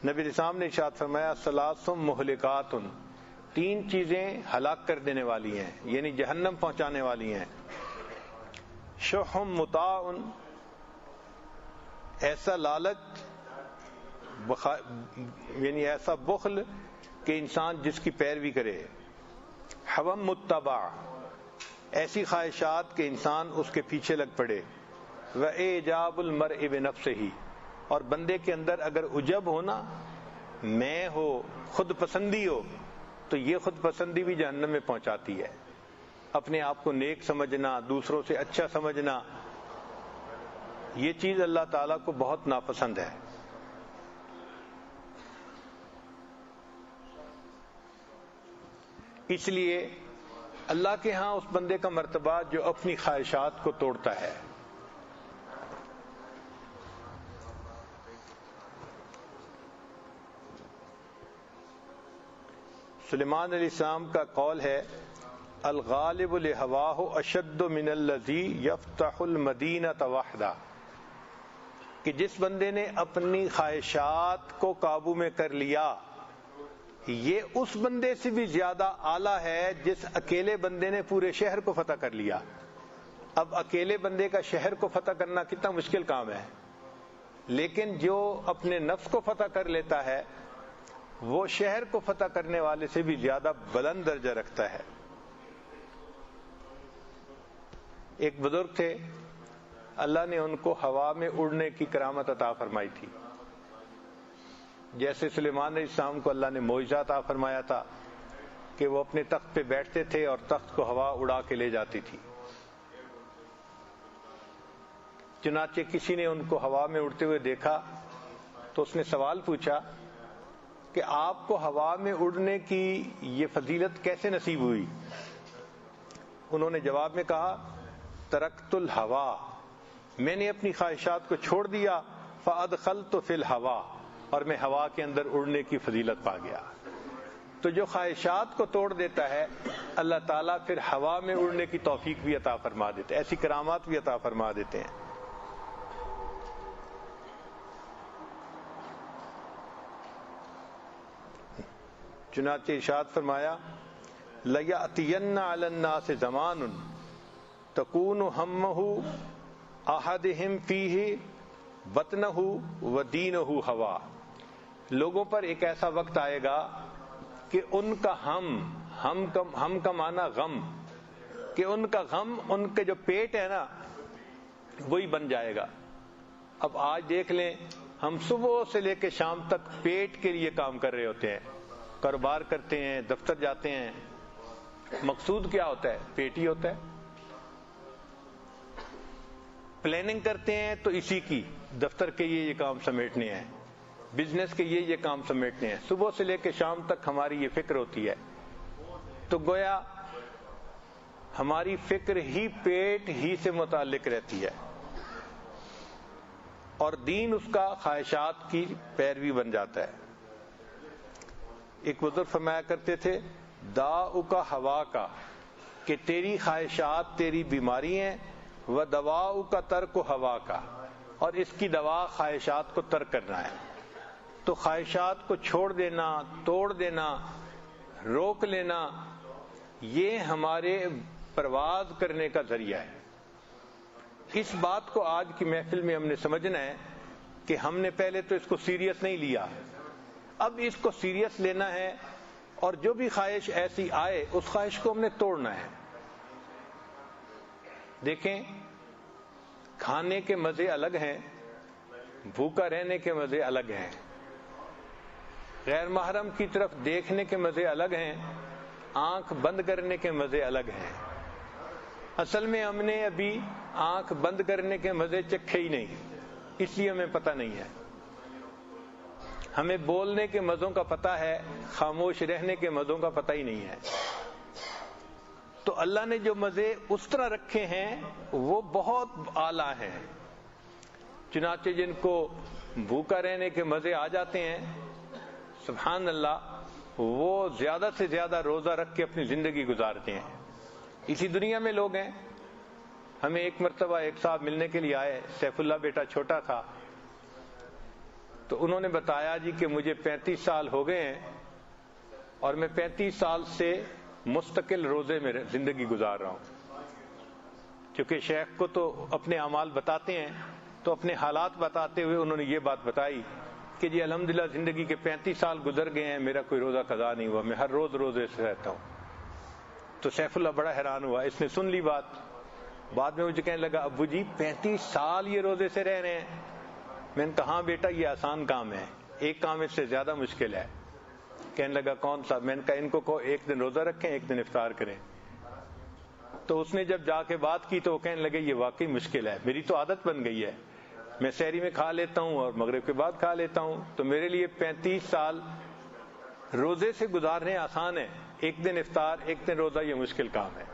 نبی اسلام نے ارشاد فرمایا ثلاث مہلکات، تین چیزیں ہلاک کر دینے والی ہیں، یعنی جہنم پہنچانے والی ہیں۔ شح مطاع، ایسا لالچ یعنی ایسا بخل کہ انسان جس کی پیروی کرے۔ حوم متبع، ایسی خواہشات کہ انسان اس کے پیچھے لگ پڑے۔ وإعجاب المرء بنفسہ، اور بندے کے اندر اگر عجب ہونا، میں ہو، خود پسندی ہو، تو یہ خود پسندی بھی جہنم میں پہنچاتی ہے۔ اپنے آپ کو نیک سمجھنا، دوسروں سے اچھا سمجھنا، یہ چیز اللہ تعالیٰ کو بہت ناپسند ہے۔ اس لیے اللہ کے ہاں اس بندے کا مرتبہ جو اپنی خواہشات کو توڑتا ہے۔ سلیمان علیہ السلام کا قول ہے الغالب لہواہ اشد من الذی یفتح المدینۃ وحدہ، کہ جس بندے نے اپنی خواہشات کو قابو میں کر لیا یہ اس بندے سے بھی زیادہ اعلیٰ ہے جس اکیلے بندے نے پورے شہر کو فتح کر لیا۔ اب اکیلے بندے کا شہر کو فتح کرنا کتنا مشکل کام ہے، لیکن جو اپنے نفس کو فتح کر لیتا ہے وہ شہر کو فتح کرنے والے سے بھی زیادہ بلند درجہ رکھتا ہے۔ ایک بزرگ تھے، اللہ نے ان کو ہوا میں اڑنے کی کرامت عطا فرمائی تھی، جیسے سلیمان علیہ السلام کو اللہ نے معجزہ عطا فرمایا تھا کہ وہ اپنے تخت پہ بیٹھتے تھے اور تخت کو ہوا اڑا کے لے جاتی تھی۔ چنانچہ کسی نے ان کو ہوا میں اڑتے ہوئے دیکھا تو اس نے سوال پوچھا کہ آپ کو ہوا میں اڑنے کی یہ فضیلت کیسے نصیب ہوئی؟ انہوں نے جواب میں کہا ترکت الہوا، میں نے اپنی خواہشات کو چھوڑ دیا، فادخلت فی الہوا، اور میں ہوا کے اندر اڑنے کی فضیلت پا گیا۔ تو جو خواہشات کو توڑ دیتا ہے اللہ تعالیٰ پھر ہوا میں اڑنے کی توفیق بھی عطا فرما دیتے ہیں، ایسی کرامات بھی عطا فرما دیتے ہیں۔ چنانچہ ارشاد فرمایا لَيَأْتِيَنَّ عَلَى النَّاسِ زَمَانٌ تَكُونُ هَمَّهُ أَحَدِهِمْ فِيهِ بَطْنَهُ وَدِينُهُ هَوَا، لوگوں پر ایک ایسا وقت آئے گا کہ ان کا ہم کا معنی غم، کہ ان کا غم ان کے جو پیٹ ہے نا وہی بن جائے گا۔ اب آج دیکھ لیں، ہم صبح سے لے کے شام تک پیٹ کے لیے کام کر رہے ہوتے ہیں، کاروبار کرتے ہیں، دفتر جاتے ہیں، مقصود کیا ہوتا ہے؟ پیٹ ہی ہوتا ہے۔ پلاننگ کرتے ہیں تو اسی کی، دفتر کے یہ کام سمیٹنے ہیں، بزنس کے یہ کام سمیٹنے ہیں، صبح سے لے کے شام تک ہماری یہ فکر ہوتی ہے۔ تو گویا ہماری فکر ہی پیٹ ہی سے متعلق رہتی ہے، اور دین اس کا خواہشات کی پیروی بن جاتا ہے۔ ایک بزرگ فرمایا کرتے تھے داؤک ہوا کا، کہ تیری خواہشات تیری بیماری ہیں، و دواؤک ترک ہوا کا، اور اس کی دوا خواہشات کو ترک کرنا ہے۔ تو خواہشات کو چھوڑ دینا، توڑ دینا، روک لینا، یہ ہمارے پرواز کرنے کا ذریعہ ہے۔ اس بات کو آج کی محفل میں ہم نے سمجھنا ہے کہ ہم نے پہلے تو اس کو سیریس نہیں لیا، اب اس کو سیریس لینا ہے، اور جو بھی خواہش ایسی آئے اس خواہش کو ہم نے توڑنا ہے۔ دیکھیں، کھانے کے مزے الگ ہیں، بھوکا رہنے کے مزے الگ ہیں، غیر محرم کی طرف دیکھنے کے مزے الگ ہیں، آنکھ بند کرنے کے مزے الگ ہیں۔ اصل میں ہم نے ابھی آنکھ بند کرنے کے مزے چکھے ہی نہیں، اس لیے ہمیں پتہ نہیں ہے۔ ہمیں بولنے کے مزوں کا پتہ ہے، خاموش رہنے کے مزوں کا پتہ ہی نہیں ہے۔ تو اللہ نے جو مزے اس طرح رکھے ہیں وہ بہت اعلیٰ ہیں، چنانچہ جن کو بھوکا رہنے کے مزے آ جاتے ہیں، سبحان اللہ، وہ زیادہ سے زیادہ روزہ رکھ کے اپنی زندگی گزارتے ہیں۔ اسی دنیا میں لوگ ہیں، ہمیں ایک مرتبہ ایک صاحب ملنے کے لیے آئے، سیف اللہ بیٹا چھوٹا تھا، تو انہوں نے بتایا جی کہ مجھے 35 سال ہو گئے ہیں اور میں 35 سال سے مستقل روزے میں زندگی گزار رہا ہوں. کیونکہ شیخ کو تو اپنے اعمال بتاتے ہیں، تو اپنے حالات بتاتے ہوئے انہوں نے یہ بات بتائی کہ جی الحمدللہ زندگی کے 35 سال گزر گئے ہیں، میرا کوئی روزہ قضا نہیں ہوا، میں ہر روز روزے سے رہتا ہوں. تو سیف اللہ بڑا حیران ہوا، اس نے سن لی بات. بعد میں مجھے کہنے لگا ابو جی 35 سال یہ روزے سے رہ رہے ہیں. میں نے کہا ہاں بیٹا یہ آسان کام ہے، ایک کام اس سے زیادہ مشکل ہے. کہنے لگا کون سا؟ میں نے کہا ان کو ایک دن روزہ رکھیں، ایک دن افطار کریں. تو اس نے جب جا کے بات کی تو وہ کہنے لگے یہ واقعی مشکل ہے، میری تو عادت بن گئی ہے، میں سحری میں کھا لیتا ہوں اور مغرب کے بعد کھا لیتا ہوں، تو میرے لیے 35 سال روزے سے گزارنے آسان ہے، ایک دن افطار ایک دن روزہ یہ مشکل کام ہے.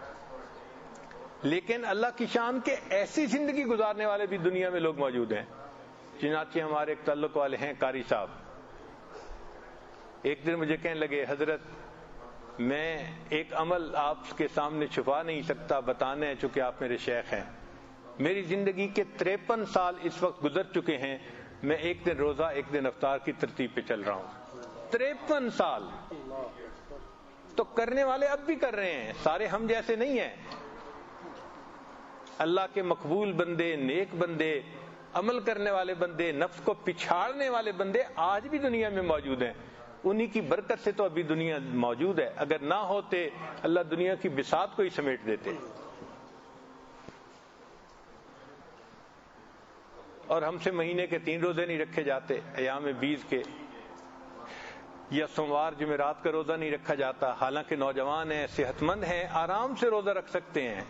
لیکن اللہ کی شان کے ایسی زندگی گزارنے والے بھی دنیا میں لوگ موجود ہیں. چنانچہ ہمارے ایک تعلق والے ہیں قاری صاحب، ایک دن مجھے کہنے لگے حضرت میں ایک عمل آپ کے سامنے چھپا نہیں سکتا، بتانا ہے چونکہ آپ میرے شیخ ہیں. میری زندگی کے 53 سال اس وقت گزر چکے ہیں، میں ایک دن روزہ ایک دن افطار کی ترتیب پہ چل رہا ہوں. 53 سال تو کرنے والے اب بھی کر رہے ہیں، سارے ہم جیسے نہیں ہیں. اللہ کے مقبول بندے، نیک بندے، عمل کرنے والے بندے، نفس کو پچھاڑنے والے بندے آج بھی دنیا میں موجود ہیں. انہی کی برکت سے تو ابھی دنیا موجود ہے، اگر نہ ہوتے اللہ دنیا کی بساط کو ہی سمیٹ دیتے. اور ہم سے مہینے کے 3 روزے نہیں رکھے جاتے، ایام 20 کے، یا سوموار جمعرات کا روزہ نہیں رکھا جاتا، حالانکہ نوجوان ہیں، صحت مند ہیں، آرام سے روزہ رکھ سکتے ہیں.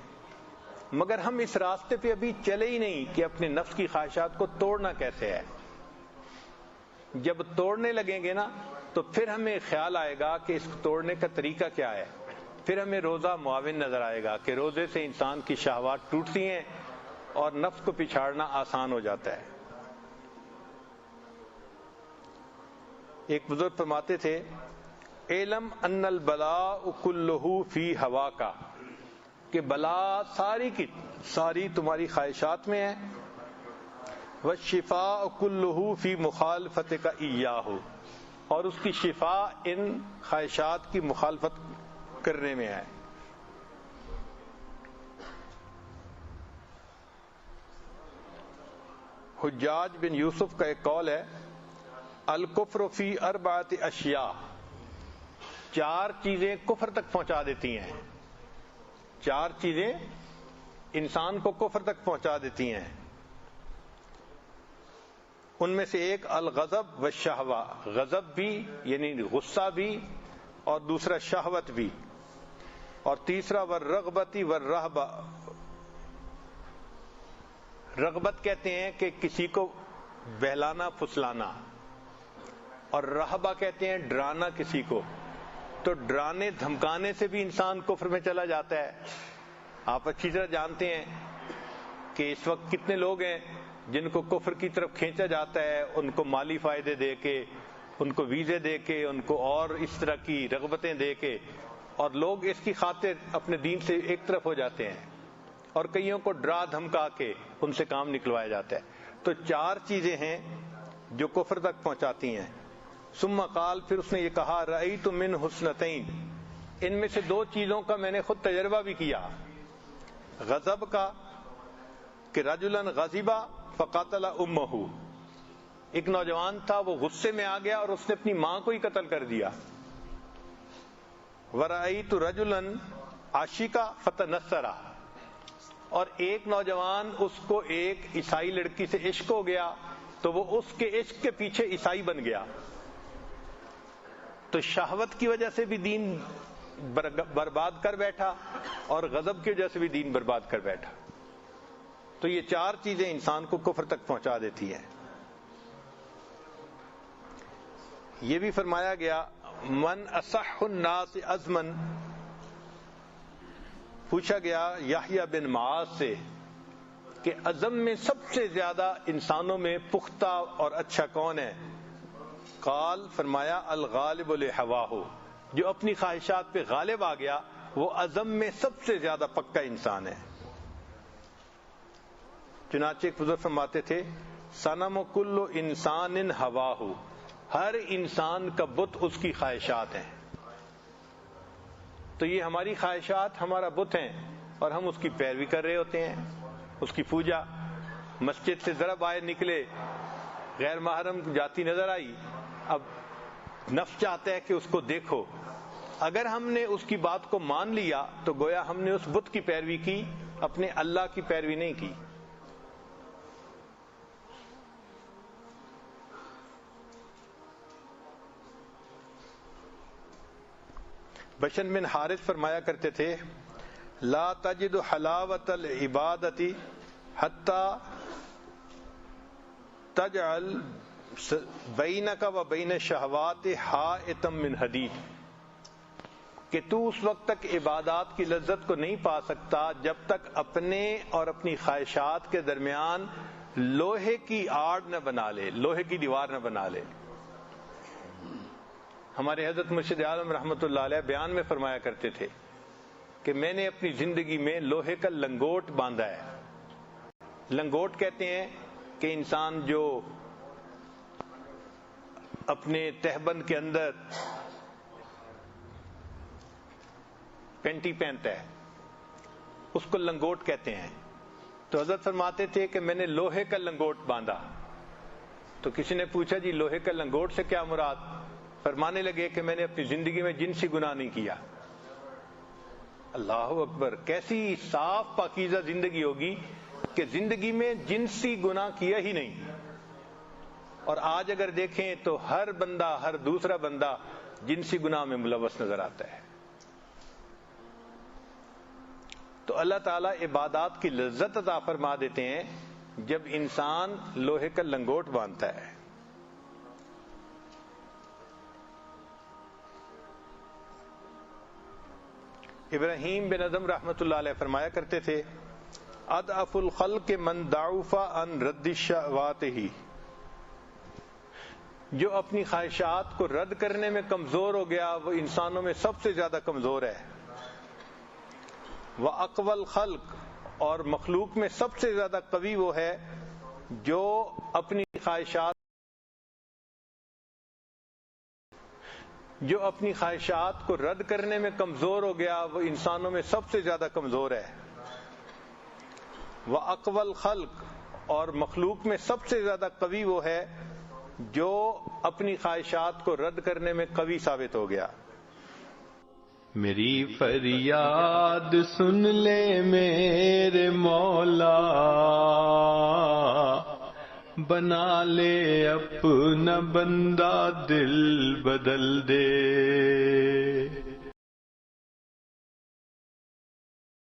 مگر ہم اس راستے پہ ابھی چلے ہی نہیں کہ اپنے نفس کی خواہشات کو توڑنا کیسے ہے. جب توڑنے لگیں گے نا تو پھر ہمیں خیال آئے گا کہ اس کو توڑنے کا طریقہ کیا ہے. پھر ہمیں روزہ معاون نظر آئے گا کہ روزے سے انسان کی شہوات ٹوٹتی ہیں اور نفس کو پچھاڑنا آسان ہو جاتا ہے. ایک بزرگ فرماتے تھے علم ان البلاء کلہ فی ہواکا، کہ بلا ساری کی ساری تمہاری خواہشات میں ہے. والشفاء کلہ فی مخالفتک ایاہ، اور اس کی شفا ان خواہشات کی مخالفت کرنے میں ہے. حجاج بن یوسف کا ایک قول ہے الکفر فی 4 اشیاء، 4 چیزیں کفر تک پہنچا دیتی ہیں. 4 چیزیں انسان کو کفر تک پہنچا دیتی ہیں. ان میں سے ایک الغضب والشہوہ، غضب بھی یعنی غصہ بھی، اور دوسرا شہوت بھی، اور تیسرا والرغبت والرہبہ. رغبت کہتے ہیں کہ کسی کو بہلانا پھسلانا، اور رہبہ کہتے ہیں ڈرانا کسی کو. تو ڈرانے دھمکانے سے بھی انسان کفر میں چلا جاتا ہے. آپ اچھی طرح جانتے ہیں کہ اس وقت کتنے لوگ ہیں جن کو کفر کی طرف کھینچا جاتا ہے، ان کو مالی فائدے دے کے، ان کو ویزے دے کے، ان کو اور اس طرح کی رغبتیں دے کے، اور لوگ اس کی خاطر اپنے دین سے ایک طرف ہو جاتے ہیں، اور کئیوں کو ڈرا دھمکا کے ان سے کام نکلوایا جاتا ہے. تو 4 چیزیں ہیں جو کفر تک پہنچاتی ہیں. ثم قال، پھر اس نے یہ کہا رأیت من حسنتین، ان میں سے 2 چیزوں کا میں نے خود تجربہ بھی کیا. غضب کا کہ رجلا غضب فقتل امہ، ایک نوجوان تھا وہ غصے میں آ گیا اور اس نے اپنی ماں کو ہی قتل کر دیا. ورأیت رجلا عاشق فتنصر، اور ایک نوجوان اس کو ایک عیسائی لڑکی سے عشق ہو گیا تو وہ اس کے عشق کے پیچھے عیسائی بن گیا. تو شہوت کی وجہ سے بھی دین برباد کر بیٹھا اور غضب کی وجہ سے بھی دین برباد کر بیٹھا. تو یہ 4 چیزیں انسان کو کفر تک پہنچا دیتی ہیں. یہ بھی فرمایا گیا من اصح الناس عزما، پوچھا گیا یحییٰ بن معاذ سے کہ عزم میں سب سے زیادہ انسانوں میں پختہ اور اچھا کون ہے؟ قال، فرمایا الغالب لہواہ، جو اپنی خواہشات پہ غالب آ گیا وہ عزم میں سب سے زیادہ پکا انسان ہے. چنانچہ ایک بزرگ فرماتے تھے صنم کل انسان ہواہ، ہر انسان کا بت اس کی خواہشات ہیں. تو یہ ہماری خواہشات ہمارا بت ہیں اور ہم اس کی پیروی کر رہے ہوتے ہیں، اس کی پوجا. مسجد سے ذرا باہر نکلے، غیر محرم جاتی نظر آئی، اب نفس چاہتا ہے کہ اس کو دیکھو. اگر ہم نے اس کی بات کو مان لیا تو گویا ہم نے اس بت کی پیروی کی، اپنے اللہ کی پیروی نہیں کی. بشر بن حارث فرمایا کرتے تھے لا تجد حلاوت العبادت حتی تجعل بینک و بین الشہوات حائطا من حدید، کہ تو اس وقت تک عبادات کی لذت کو نہیں پا سکتا جب تک اپنے اور اپنی خواہشات کے درمیان لوہے کی آڑ نہ بنا لے، لوہے کی دیوار نہ بنا لے. ہمارے حضرت مرشد عالم رحمۃ اللہ علیہ بیان میں فرمایا کرتے تھے کہ میں نے اپنی زندگی میں لوہے کا لنگوٹ باندھا ہے. لنگوٹ کہتے ہیں کہ انسان جو اپنے تہبند کے اندر پینٹی پہنتا ہے، اس کو لنگوٹ کہتے ہیں. تو حضرت فرماتے تھے کہ میں نے لوہے کا لنگوٹ باندھا. تو کسی نے پوچھا جی لوہے کا لنگوٹ سے کیا مراد؟ فرمانے لگے کہ میں نے اپنی زندگی میں جنسی گناہ نہیں کیا. اللہ اکبر، کیسی صاف پاکیزہ زندگی ہوگی کہ زندگی میں جنسی گناہ کیا ہی نہیں. اور آج اگر دیکھیں تو ہر بندہ، ہر دوسرا بندہ جنسی گناہ میں ملوث نظر آتا ہے. تو اللہ تعالیٰ عبادات کی لذت عطا فرما دیتے ہیں جب انسان لوہے کا لنگوٹ باندھتا ہے. ابراہیم بن ادم رحمۃ اللہ علیہ فرمایا کرتے تھے اضعف الخلق من ضعف عن رد الشہوات، جو اپنی خواہشات کو رد کرنے میں کمزور ہو گیا وہ انسانوں میں سب سے زیادہ کمزور ہے. وَأَقْوَى الْخَلْقِ، اور مخلوق میں سب سے زیادہ قوی وہ ہے جو اپنی خواہشات کو رد کرنے میں کمزور ہو گیا وہ انسانوں میں سب سے زیادہ کمزور ہے. وَأَقْوَى الْخَلْقِ، اور مخلوق میں سب سے زیادہ قوی وہ ہے جو اپنی خواہشات کو رد کرنے میں قوی ثابت ہو گیا. میری فریاد سن لے میرے مولا، بنا لے اپنا بندہ دل بدل دے.